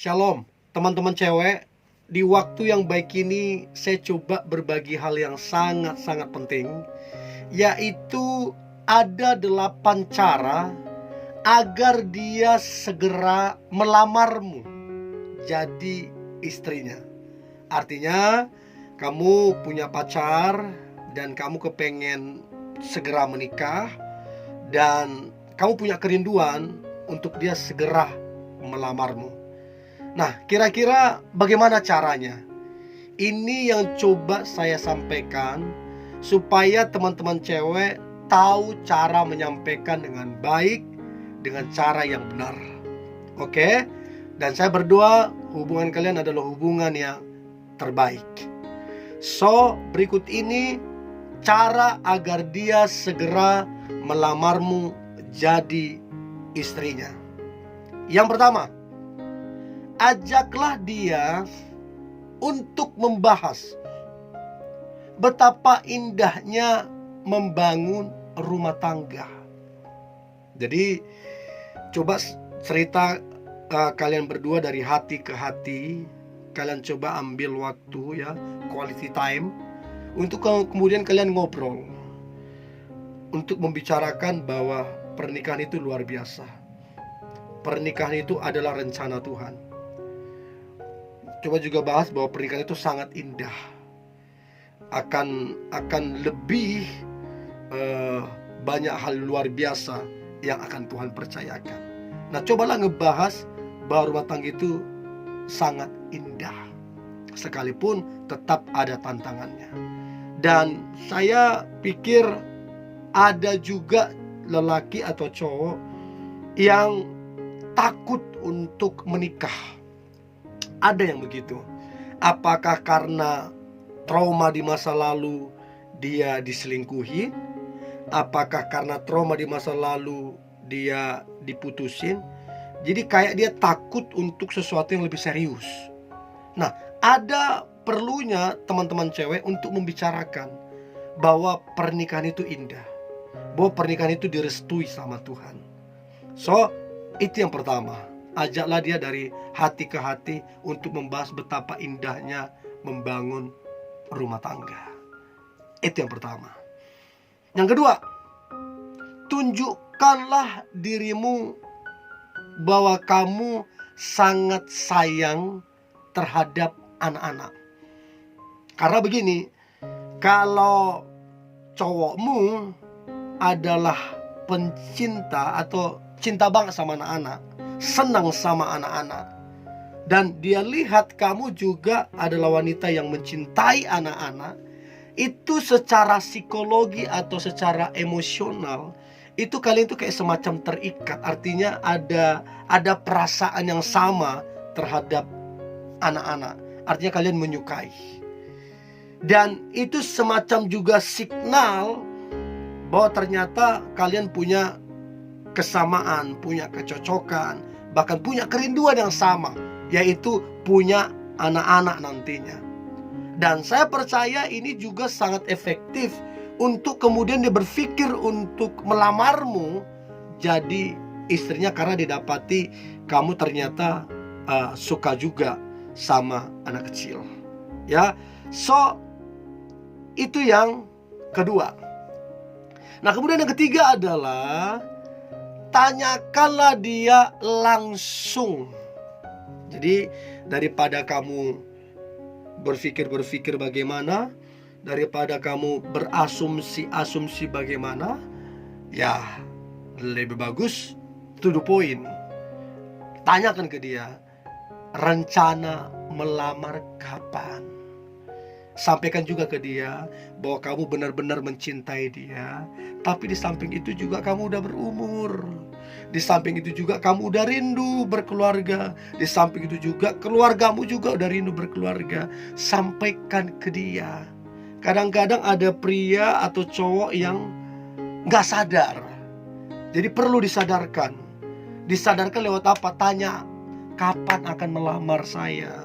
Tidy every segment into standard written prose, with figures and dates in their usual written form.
Shalom, teman-teman cewek. Di waktu yang baik ini, saya coba berbagi hal yang sangat-sangat penting, yaitu ada 8 cara agar dia segera melamarmu jadi istrinya. Artinya, kamu punya pacar dan kamu kepengen segera menikah, dan kamu punya kerinduan untuk dia segera melamarmu. Nah, kira-kira bagaimana caranya? Ini yang coba saya sampaikan supaya teman-teman cewek tahu cara menyampaikan dengan baik, dengan cara yang benar. Oke? Dan saya berdoa hubungan kalian adalah hubungan yang terbaik. So, berikut ini cara agar dia segera melamarmu jadi istrinya. Yang pertama, ajaklah dia untuk membahas betapa indahnya membangun rumah tangga. Jadi coba cerita kalian berdua dari hati ke hati. Kalian coba ambil waktu ya, quality time, untuk kemudian kalian ngobrol, untuk membicarakan bahwa pernikahan itu luar biasa. Pernikahan itu adalah rencana Tuhan. Coba juga bahas bahwa pernikahan itu sangat indah. Akan lebih banyak hal luar biasa yang akan Tuhan percayakan. Nah, cobalah ngebahas bahwa rumah tangga itu sangat indah, sekalipun tetap ada tantangannya. Dan saya pikir ada juga lelaki atau cowok yang takut untuk menikah. Ada yang begitu. Apakah karena trauma di masa lalu dia diselingkuhin? Apakah karena trauma di masa lalu dia diputusin? Jadi kayak dia takut untuk sesuatu yang lebih serius. Nah, ada perlunya teman-teman cewek untuk membicarakan bahwa pernikahan itu indah, bahwa pernikahan itu direstui sama Tuhan. So, itu yang pertama. Ajaklah dia dari hati ke hati untuk membahas betapa indahnya membangun rumah tangga. Itu yang pertama. Yang kedua, tunjukkanlah dirimu bahwa kamu sangat sayang terhadap anak-anak. Karena begini, kalau cowokmu adalah pencinta atau cinta banget sama anak-anak, senang sama anak-anak, dan dia lihat kamu juga adalah wanita yang mencintai anak-anak, itu secara psikologi atau secara emosional, itu kalian itu kayak semacam terikat. Artinya ada perasaan yang sama terhadap anak-anak. Artinya kalian menyukai. Dan itu semacam juga signal bahwa ternyata kalian punya kesamaan, punya kecocokan, bahkan punya kerinduan yang sama, yaitu punya anak-anak nantinya. Dan saya percaya ini juga sangat efektif untuk kemudian dia berpikir untuk melamarmu jadi istrinya, karena didapati kamu ternyata suka juga sama anak kecil. Ya, so itu yang kedua. Nah, kemudian yang ketiga adalah tanyakanlah dia langsung. Jadi daripada kamu berpikir bagaimana, daripada kamu berasumsi bagaimana, ya lebih bagus to the point. Tanyakan ke dia, rencana melamar kapan? Sampaikan juga ke dia bahwa kamu benar-benar mencintai dia, tapi di samping itu juga kamu udah berumur. Di samping itu juga kamu udah rindu berkeluarga. Di samping itu juga keluargamu juga udah rindu berkeluarga. Sampaikan ke dia. Kadang-kadang ada pria atau cowok yang gak sadar. Jadi perlu disadarkan. Disadarkan lewat apa? Tanya, kapan akan melamar saya?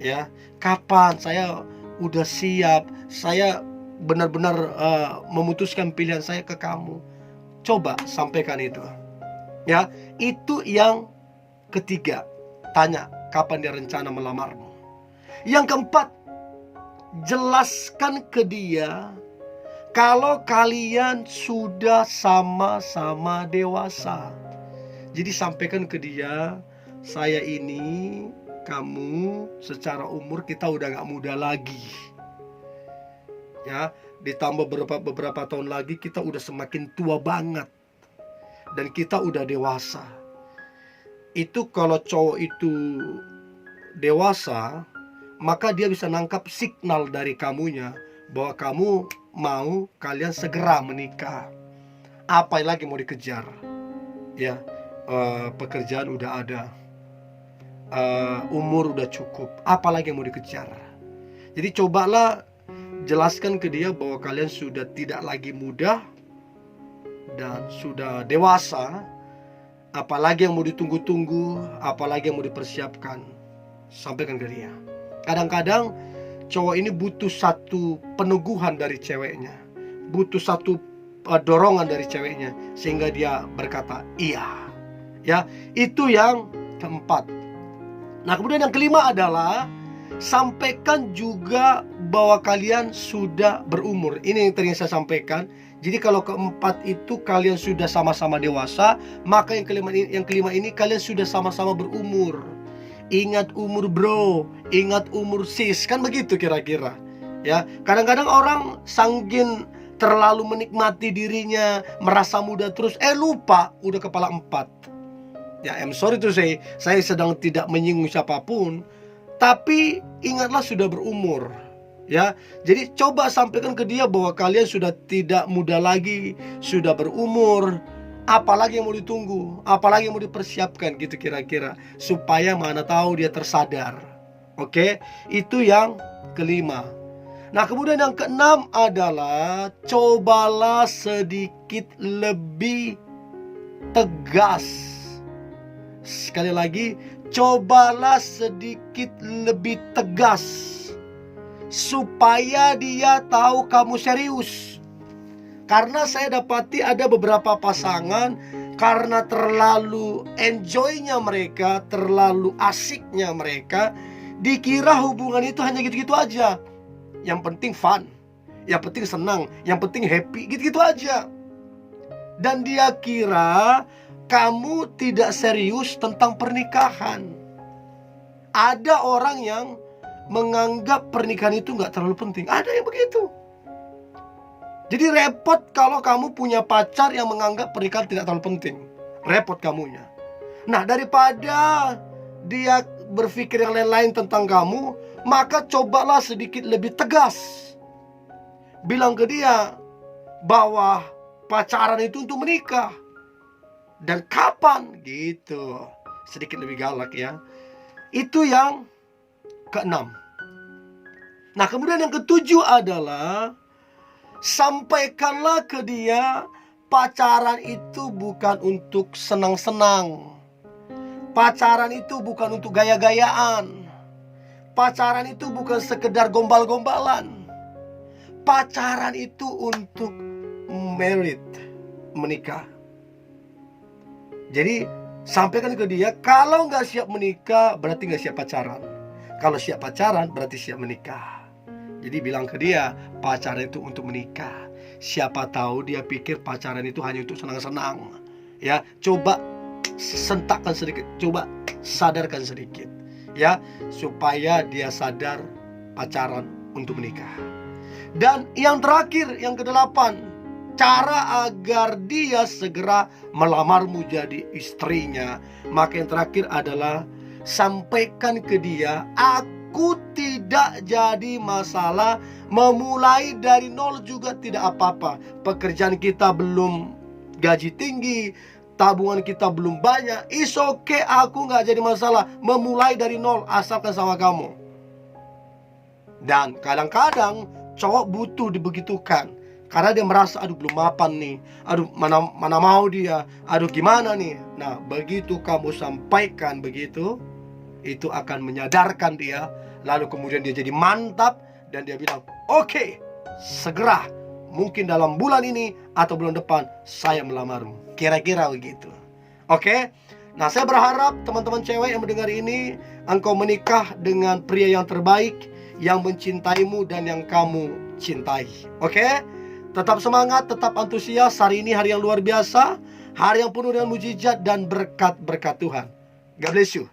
Ya, kapan saya udah siap, saya benar-benar memutuskan pilihan saya ke kamu. Coba sampaikan itu. Ya, itu yang ketiga. tanya kapan dia rencana melamarmu. Yang keempat, jelaskan ke dia kalau kalian sudah sama-sama dewasa. Jadi sampaikan ke dia, saya ini, kamu secara umur kita udah gak muda lagi. Ya, ditambah beberapa tahun lagi kita udah semakin tua banget. Dan kita udah dewasa. Itu kalau cowok itu dewasa, maka dia bisa nangkap signal dari kamunya bahwa kamu mau kalian segera menikah. Apa lagi mau dikejar? Ya, pekerjaan udah ada, umur udah cukup. Apa lagi yang mau dikejar? Jadi cobalah jelaskan ke dia bahwa kalian sudah tidak lagi muda dan sudah dewasa. Apalagi yang mau ditunggu-tunggu, apalagi yang mau dipersiapkan, sampaikan ke dia. Kadang-kadang cowok ini butuh satu peneguhan dari ceweknya, butuh satu dorongan dari ceweknya, sehingga dia berkata iya. Ya, itu yang keempat. Nah, kemudian yang kelima adalah sampaikan juga bahwa kalian sudah berumur. Ini yang tadi saya sampaikan. Jadi kalau keempat itu kalian sudah sama-sama dewasa, maka yang kelima ini kalian sudah sama-sama berumur. Ingat umur bro, ingat umur sis, kan begitu kira-kira. Ya, kadang-kadang orang sanggin terlalu menikmati dirinya, merasa muda terus, lupa udah kepala 4. Ya, I'm sorry to say, saya sedang tidak menyinggung siapapun, tapi ingatlah sudah berumur. Ya, jadi coba sampaikan ke dia bahwa kalian sudah tidak muda lagi, sudah berumur. Apalagi yang mau ditunggu, apalagi yang mau dipersiapkan gitu kira-kira, supaya mana tahu dia tersadar. Oke, itu yang kelima. Nah, kemudian yang keenam adalah cobalah sedikit lebih tegas. Sekali lagi, cobalah sedikit lebih tegas, supaya dia tahu kamu serius. Karena saya dapati ada beberapa pasangan, karena terlalu enjoynya mereka, terlalu asiknya mereka, dikira hubungan itu hanya gitu-gitu aja. Yang penting fun, yang penting senang, yang penting happy, gitu-gitu aja. Dan dia kira kamu tidak serius tentang pernikahan. Ada orang yang menganggap pernikahan itu gak terlalu penting. Ada yang begitu. Jadi repot kalau kamu punya pacar yang menganggap pernikahan tidak terlalu penting. Repot kamunya. Nah, daripada dia berpikir yang lain-lain tentang kamu, maka cobalah sedikit lebih tegas. Bilang ke dia bahwa pacaran itu untuk menikah. Dan kapan gitu. Sedikit lebih galak ya. Itu yang keenam. Nah, kemudian yang ketujuh adalah sampaikanlah ke dia pacaran itu bukan untuk senang-senang. Pacaran itu bukan untuk gaya-gayaan. Pacaran itu bukan sekedar gombal-gombalan. Pacaran itu untuk married, menikah. Jadi sampaikan ke dia, kalau nggak siap menikah berarti nggak siap pacaran. Kalau siap pacaran berarti siap menikah. Jadi bilang ke dia, pacaran itu untuk menikah. Siapa tahu dia pikir pacaran itu hanya untuk senang-senang. Ya, coba sentakkan sedikit, coba sadarkan sedikit. Ya, supaya dia sadar pacaran untuk menikah. Dan yang terakhir, yang kedelapan, cara agar dia segera melamarmu jadi istrinya. Maka yang terakhir adalah sampaikan ke dia, aku tidak jadi masalah, memulai dari nol juga tidak apa-apa. Pekerjaan kita belum gaji tinggi, tabungan kita belum banyak, it's okay, aku gak jadi masalah, memulai dari nol asalkan sama kamu. Dan kadang-kadang cowok butuh dibegitukan, karena dia merasa aduh belum mapan nih, aduh mana mau dia, aduh gimana nih. Nah, begitu kamu sampaikan begitu, itu akan menyadarkan dia. Lalu kemudian dia jadi mantap dan dia bilang, oke, segera, mungkin dalam bulan ini atau bulan depan saya melamarmu. Kira-kira begitu. Oke. Nah, saya berharap teman-teman cewek yang mendengar ini, engkau menikah dengan pria yang terbaik, yang mencintaimu dan yang kamu cintai. Oke? Tetap semangat, tetap antusias. Hari ini hari yang luar biasa, hari yang penuh dengan mujizat dan berkat-berkat Tuhan. God bless you.